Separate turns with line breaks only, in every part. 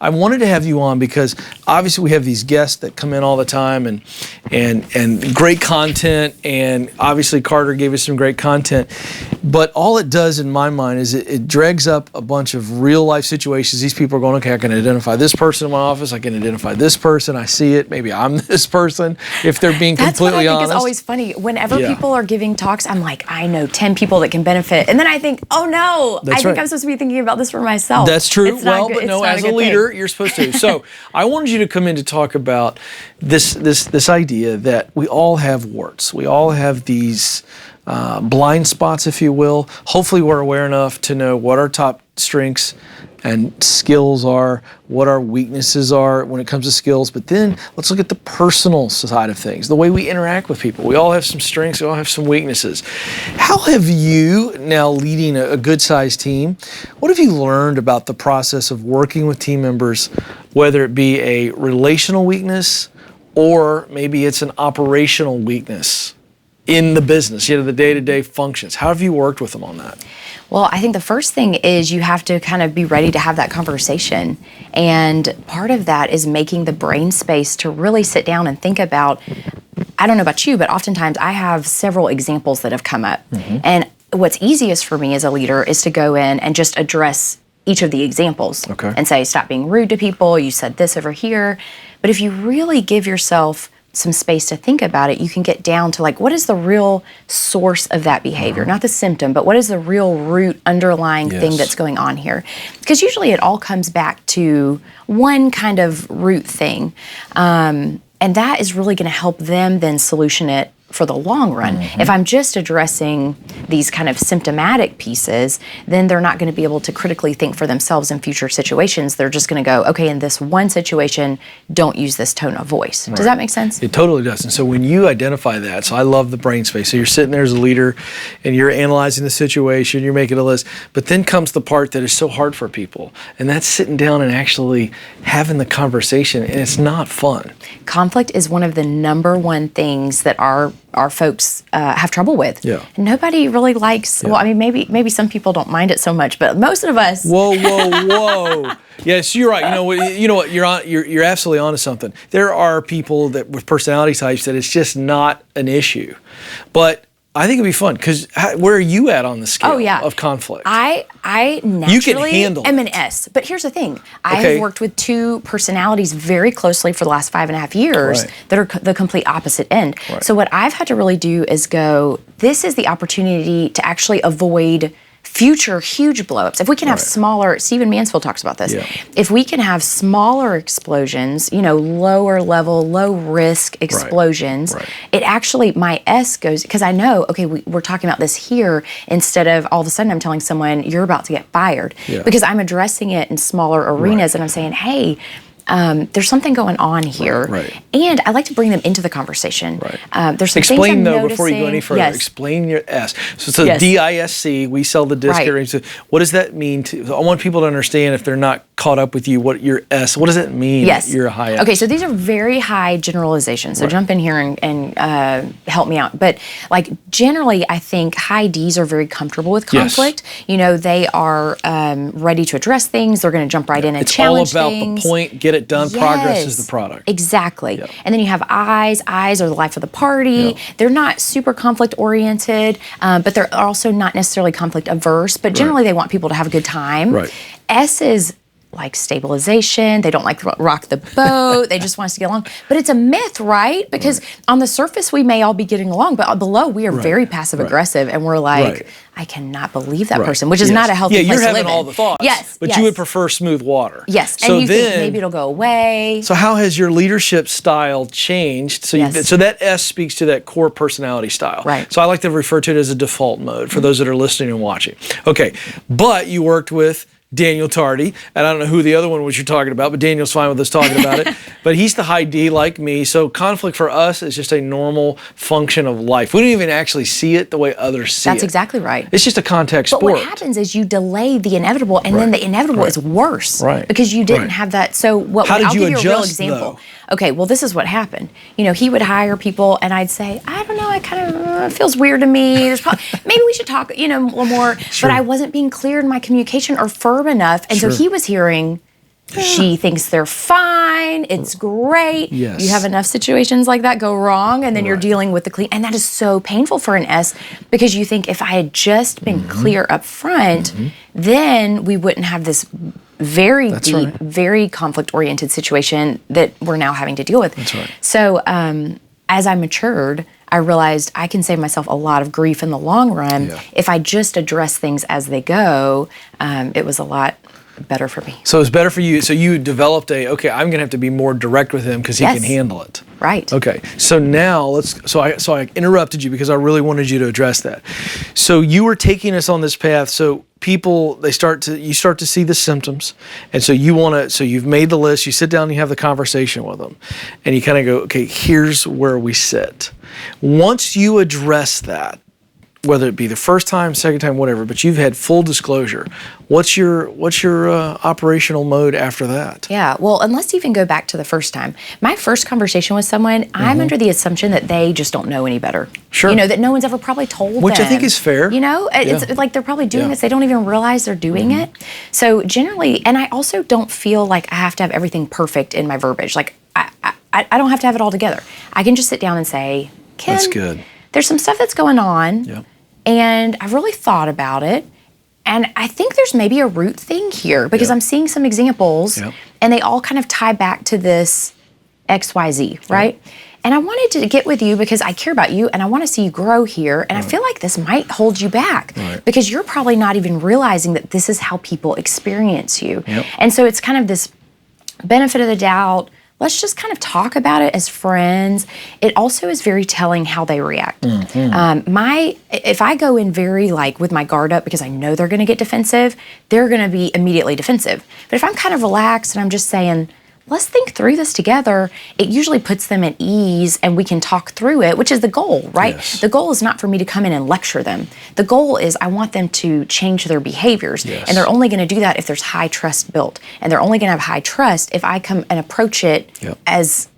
I wanted to have you on because obviously we have these guests that come in all the time and great content, and obviously Carter gave us some great content, but all it does in my mind is it drags up a bunch of real life situations. These people are going, okay, I can identify this person in my office, I can identify this person, I see it, maybe I'm this person, if they're being completely honest.
That's what I think is always funny. Whenever people are giving talks, I'm like, I know 10 people that can benefit, and then I think, oh no, I think I'm supposed to be thinking about this for myself.
That's true. Well, but no, as a leader, you're supposed to. So I wanted you to come in to talk about this idea that we all have warts. We all have these blind spots, if you will. Hopefully we're aware enough to know what our top strengths and skills are, what our weaknesses are when it comes to skills. But then let's look at the personal side of things, the way we interact with people. We all have some strengths, we all have some weaknesses. How have you, now leading a good-sized team, what have you learned about the process of working with team members, whether it be a relational weakness or maybe it's an operational weakness in the business, the day-to-day functions? How have you worked with them on that?
Well, I think the first thing is you have to kind of be ready to have that conversation. And part of that is making the brain space to really sit down and think about, I don't know about you, but oftentimes I have several examples that have come up. And what's easiest for me as a leader is to go in and just address each of the examples and say, stop being rude to people, you said this over here. But if you really give yourself some space to think about it, you can get down to like, what is the real source of that behavior? Not the symptom, but what is the real root underlying thing that's going on here? Because usually it all comes back to one kind of root thing. And that is really going to help them then solution it for the long run. If I'm just addressing these kind of symptomatic pieces, then they're not going to be able to critically think for themselves in future situations. They're just going to go, okay, in this one situation, don't use this tone of voice. Does that make sense?
It totally does. And so when you identify that, so I love the brain space. So you're sitting there as a leader and you're analyzing the situation, you're making a list, but then comes the part that is so hard for people. And that's sitting down and actually having the conversation, and it's not fun.
Conflict is one of the number one things that our folks have trouble with. Nobody really likes, well, I mean, maybe some people don't mind it so much, but most of us.
Whoa. Yes, you're right. You know what? You're absolutely onto something. There are people that with personality types that it's just not an issue. But I think it'd be fun, because where are you at on the scale of conflict?
I naturally am an
it.
S. But here's the thing. I have worked with two personalities very closely for the last 5.5 years that are the complete opposite end. So what I've had to really do is go, this is the opportunity to actually avoid future huge blowups. If we can have smaller, Stephen Mansfield talks about this, if we can have smaller explosions, lower level, low risk explosions, it actually, my S goes, because I know, okay, we're talking about this here, instead of all of a sudden I'm telling someone, you're about to get fired. Because I'm addressing it in smaller arenas and I'm saying, hey, there's something going on here, and I like to bring them into the conversation. There's some
Explain
things I'm
though
noticing.
Before you go any further. Explain your S. So it's DISC. We sell the disc area. So what does that mean? I want people to understand, if they're not caught up with you, what your S. What does it mean? That you're a high S?
Okay, so these are very high generalizations. So jump in here and help me out. But like generally, I think high Ds are very comfortable with conflict. They are ready to address things. They're going to jump right in and challenge things.
It's all about the point. Get it done. Progress is the product.
Exactly. And then you have Is. Is are the life of the party. They're not super conflict oriented, but they're also not necessarily conflict averse, but generally they want people to have a good time. S is like stabilization. They don't like to rock the boat. They just want us to get along. But it's a myth, right? Because on the surface, we may all be getting along, but below, we are very passive aggressive, and we're like, I cannot believe that person, which is not a healthy place to live in.
You're having all the thoughts. But you would prefer smooth water.
And you think maybe it'll go away.
So how has your leadership style changed? So, so that S speaks to that core personality style. So I like to refer to it as a default mode for those that are listening and watching. Okay, but you worked with Daniel Tardy, and I don't know who the other one was you're talking about, but Daniel's fine with us talking about it. But he's the high D like me, so conflict for us is just a normal function of life. We don't even actually see it the way others see it.
That's exactly right.
It's just a contact sport.
But what happens is you delay the inevitable, and then the inevitable is worse because you didn't have that. So
How did
I'll
you
give you a real
adjust,
example.
though?
Okay, well, this is what happened. He would hire people, and I'd say, I don't know, it kind of feels weird to me. There's maybe we should talk, a little more. But I wasn't being clear in my communication or firm enough, and so he was hearing, She thinks they're fine. It's great.
Yes.
You have enough situations like that go wrong, and then you're dealing with the clean. And that is so painful for an S, because you think if I had just been clear up front, then we wouldn't have this very deep, very conflict-oriented situation that we're now having to deal with.
That's right.
So as I matured, I realized I can save myself a lot of grief in the long run if I just address things as they go. It was a lot better for me.
So it's better for you. So you developed okay, I'm going to have to be more direct with him because he can handle it.
Right.
Okay. So now so I interrupted you because I really wanted you to address that. So you were taking us on this path. So people, you start to see the symptoms. And so you've made the list, you sit down and you have the conversation with them. And you kind of go, okay, here's where we sit. Once you address that, whether it be the first time, second time, whatever, but you've had full disclosure. What's your operational mode after that?
Yeah, well, and let's even go back to the first time. My first conversation with someone, I'm under the assumption that they just don't know any better.
Sure.
You know, that no one's ever probably told them.
Which I think is fair.
You know, it's like they're probably doing this. They don't even realize they're doing it. So generally, and I also don't feel like I have to have everything perfect in my verbiage. Like, I don't have to have it all together. I can just sit down and say, Ken,
that's good.
There's some stuff that's going on. And I've really thought about it. And I think there's maybe a root thing here, because I'm seeing some examples and they all kind of tie back to this XYZ, right? And I wanted to get with you because I care about you and I want to see you grow here. And I feel like this might hold you back because you're probably not even realizing that this is how people experience you. And so it's kind of this benefit of the doubt. Let's just kind of talk about it as friends. It also is very telling how they react. If I go in very with my guard up because I know they're going to get defensive, they're going to be immediately defensive. But if I'm kind of relaxed and I'm just saying, let's think through this together, it usually puts them at ease and we can talk through it, which is the goal, right? Yes. The goal is not for me to come in and lecture them. The goal is I want them to change their behaviors. And they're only going to do that if there's high trust built. And they're only going to have high trust if I come and approach it as,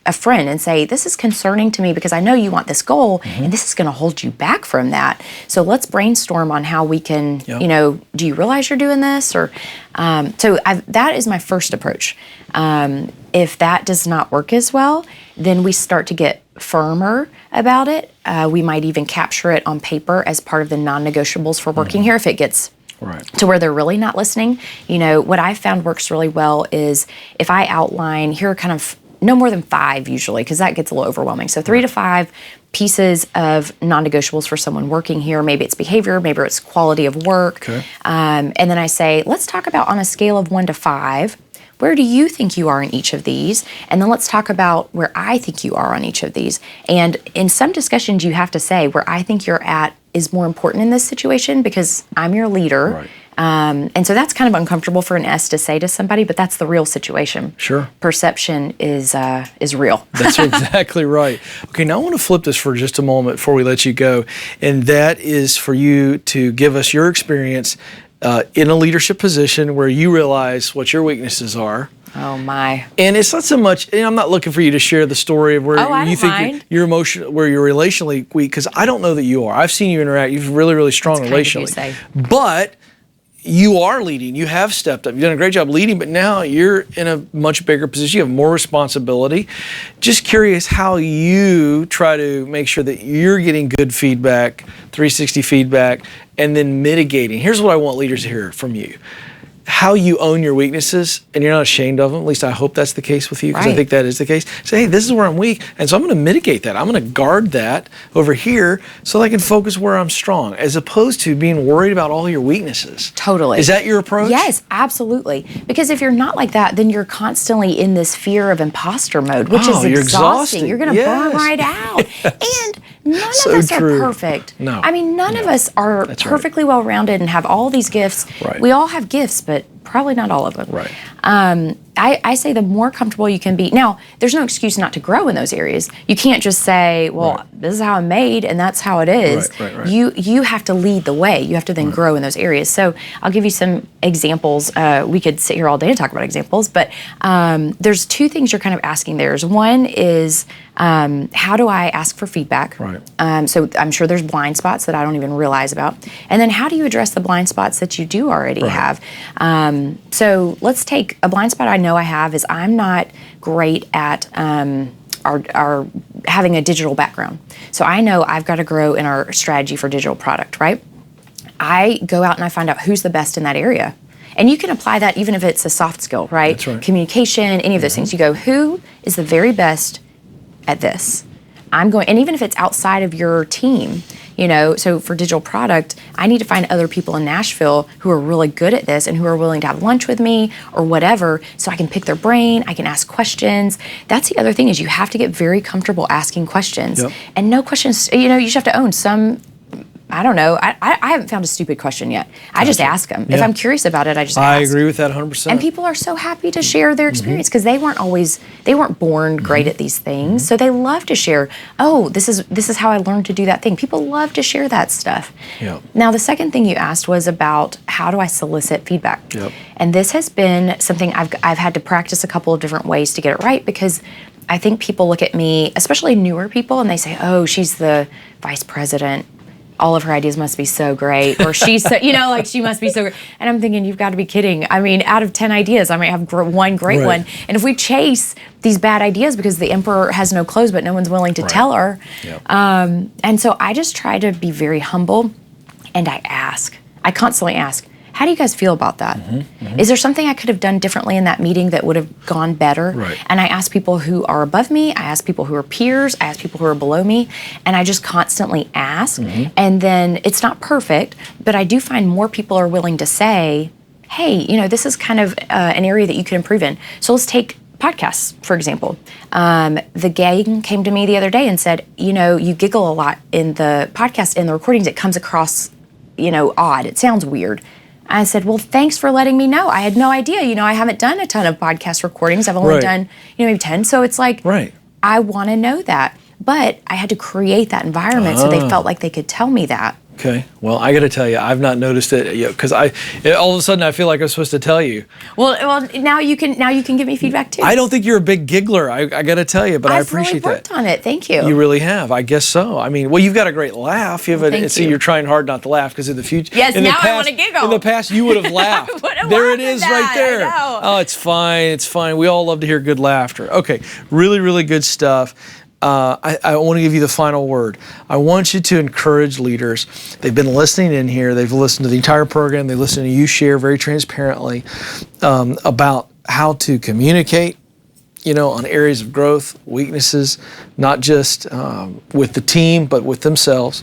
a friend and say, this is concerning to me because I know you want this goal and this is going to hold you back from that. So let's brainstorm on how we can, do you realize you're doing this? Or that is my first approach. If that does not work as well, then we start to get firmer about it. We might even capture it on paper as part of the non-negotiables for working here if it gets to where they're really not listening. What I found works really well is if I outline, here are kind of no more than 5 usually, because that gets a little overwhelming. So 3 to 5 pieces of non-negotiables for someone working here. Maybe it's behavior, maybe it's quality of work. And then I say, let's talk about on a scale of 1 to 5, where do you think you are in each of these? And then let's talk about where I think you are on each of these. And in some discussions, you have to say where I think you're at is more important in this situation because I'm your leader. And so that's kind of uncomfortable for an S to say to somebody, but that's the real situation. Perception is real.
That's exactly right. Okay, now I want to flip this for just a moment before we let you go. And that is for you to give us your experience in a leadership position where you realize what your weaknesses are.
Oh my!
And it's not so much. And I'm not looking for you to share the story of where you think you're emotional, where you're relationally weak, because I don't know that you are. I've seen you interact. You're really, really strong relationally. But you are leading. You have stepped up. You've done a great job leading, but now you're in a much bigger position. You have more responsibility. Just curious how you try to make sure that you're getting good feedback, 360 feedback, and then mitigating. Here's what I want leaders to hear from you. How you own your weaknesses and you're not ashamed of them. At least I hope that's the case with you, because I think that is the case. Say, hey, this is where I'm weak, and so I'm going to mitigate that. I'm going to guard that over here so that I can focus where I'm strong, as opposed to being worried about all your weaknesses.
Totally.
Is that your approach?
Yes, absolutely. Because if you're not like that, then you're constantly in this fear of imposter mode, which is exhausting. You're going to burn right out. And none of us are perfect.
No.
I mean, none of us are perfectly well-rounded and have all these gifts. We all have gifts, but probably not all of them. I say the more comfortable you can be. Now, there's no excuse not to grow in those areas. You can't just say, well, this is how I'm made and that's how it is.
Right.
You have to lead the way. You have to then grow in those areas. So I'll give you some examples. We could sit here all day and talk about examples, but there's two things you're kind of asking there. One is, how do I ask for feedback? So I'm sure there's blind spots that I don't even realize about. And then how do you address the blind spots that you do already have? So let's take a blind spot I know I have is I'm not great at our having a digital background. So I know I've got to grow in our strategy for digital product, right? I go out and I find out who's the best in that area. And you can apply that even if it's a soft skill, right?
That's right.
Communication, any of those things. You go, who is the very best at this? And even if it's outside of your team, so for digital product, I need to find other people in Nashville who are really good at this and who are willing to have lunch with me or whatever, so I can pick their brain, I can ask questions. That's the other thing is you have to get very comfortable asking questions. And no questions, you just have to own some. I don't know. I haven't found a stupid question yet. I just ask them. If I'm curious about it, I just ask.
I agree with that 100%.
And people are so happy to share their experience because they weren't born great at these things. So they love to share, oh, this is how I learned to do that thing. People love to share that stuff. Now, the second thing you asked was about how do I solicit feedback? And this has been something I've had to practice a couple of different ways to get it right because I think people look at me, especially newer people, and they say, oh, she's the vice president. All of her ideas must be so great, or she's so, she must be so great. And I'm thinking, you've got to be kidding. I mean, out of 10 ideas, I might have one great one. And if we chase these bad ideas because the emperor has no clothes, but no one's willing to tell her. And so I just try to be very humble, and I constantly ask, how do you guys feel about that? Is there something I could have done differently in that meeting that would have gone better? And I ask people who are above me, I ask people who are peers, I ask people who are below me, and I just constantly ask. And then it's not perfect, but I do find more people are willing to say, hey, this is kind of an area that you could improve in. So let's take podcasts, for example. The gang came to me the other day and said, you giggle a lot in the podcast, in the recordings, it comes across, odd, it sounds weird. I said, well, thanks for letting me know. I had no idea. I haven't done a ton of podcast recordings. I've only done, maybe 10. So it's like, I want to know that. But I had to create that environment so they felt like they could tell me that.
Okay. Well, I got to tell you, I've not noticed it because all of a sudden I feel like I'm supposed to tell you.
Well, now you can give me feedback too.
I don't think you're a big giggler. I got to tell you, but I appreciate that.
I've really worked on it. Thank you.
You really have. I guess so. I mean, you've got a great laugh. You're trying hard not to laugh because in the future.
Yes. Now I want to giggle.
In the past, you would have laughed. There it is, right there.
I know.
Oh, it's fine. It's fine. We all love to hear good laughter. Okay. Really, really good stuff. I want to give you the final word. I want you to encourage leaders. They've been listening in here. They've listened to the entire program. They listen to you share very transparently about how to communicate, on areas of growth, weaknesses, not just with the team, but with themselves.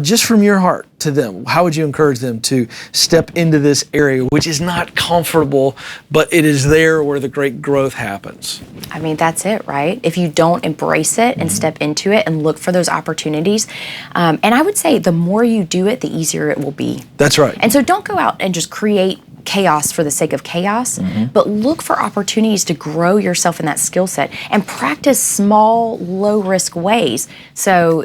Just from your heart to them, how would you encourage them to step into this area, which is not comfortable, but it is there where the great growth happens?
I mean, that's it, right? If you don't embrace it and step into it and look for those opportunities, and I would say the more you do it, the easier it will be.
That's right.
And so don't go out and just create chaos for the sake of chaos, but look for opportunities to grow yourself in that skill set and practice small, low-risk ways. So,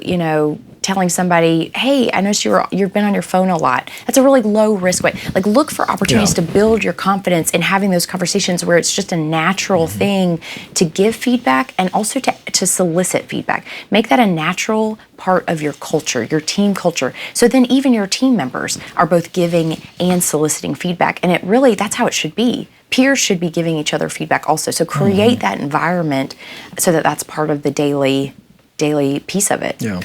telling somebody, hey, I noticed you've been on your phone a lot. That's a really low risk way. Like, look for opportunities to build your confidence in having those conversations where it's just a natural thing to give feedback and also to solicit feedback. Make that a natural part of your culture, your team culture. So then even your team members are both giving and soliciting feedback. And that's how it should be. Peers should be giving each other feedback also. So create that environment so that that's part of the daily piece of it.
Yeah,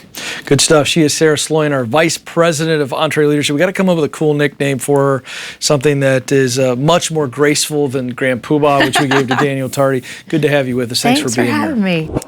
good stuff. She is Sarah Sloyan, our Vice President of EntreLeadership. We got to come up with a cool nickname for her, something that is much more graceful than Grand Poobah, which we gave to Daniel Tardy. Good to have you with us. Thanks for being here.
Thanks for having me.